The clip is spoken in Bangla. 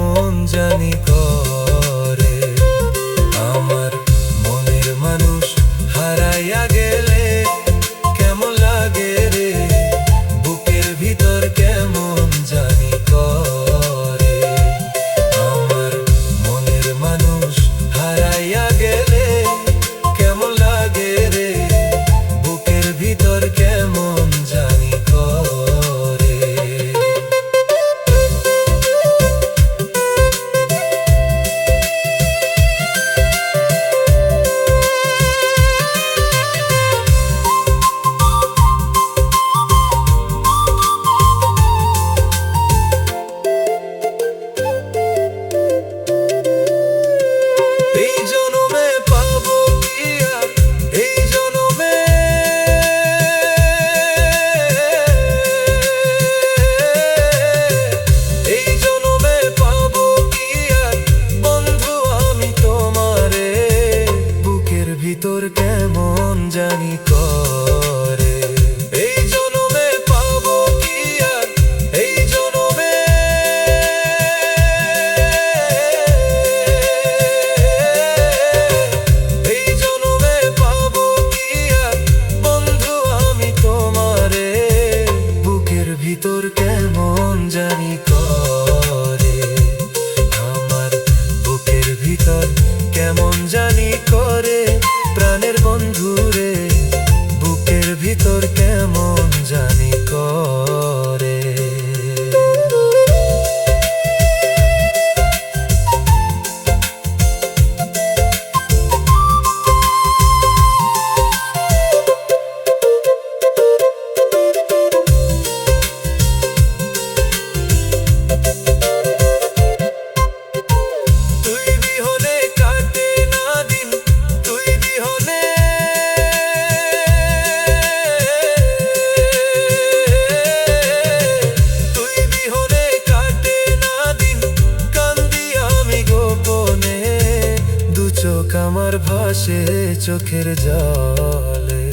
কেমন জানি করে। আমার মনের মানুষ হারাইয়া গেলে কেমন লাগে রে, বুকের ভিতর কেমন জানি করে। আমার মনের মানুষ হারাইয়া গেলে কেমন লাগে রে, বুকের ভিতর কেমন জানি করে। এই জনমে পাবো কি আর এই জনমে, এই জনমে পাবো কি আর বন্ধু আমি তোমারে, বুকের ভিতর কেমন জানি করে। এই জনমে পাবো কি আর এই জনমে, এই জনমে পাবো কি আর বন্ধু আমি তোমারে, বুকের ভিতর কেমন জানি করে। আমার বুকের ভিতর কেমন জানি করে, প্রাণের বন্ধু রে, বুকের ভিতর কেমন জানি করে। তুই বিহনে কাটে না দিন, তুই বিহনে, তুই বিহনে কাটে না দিন, কান্দি আমি গোপনে, দু চোখ আমার ভাসে চোখের জলে।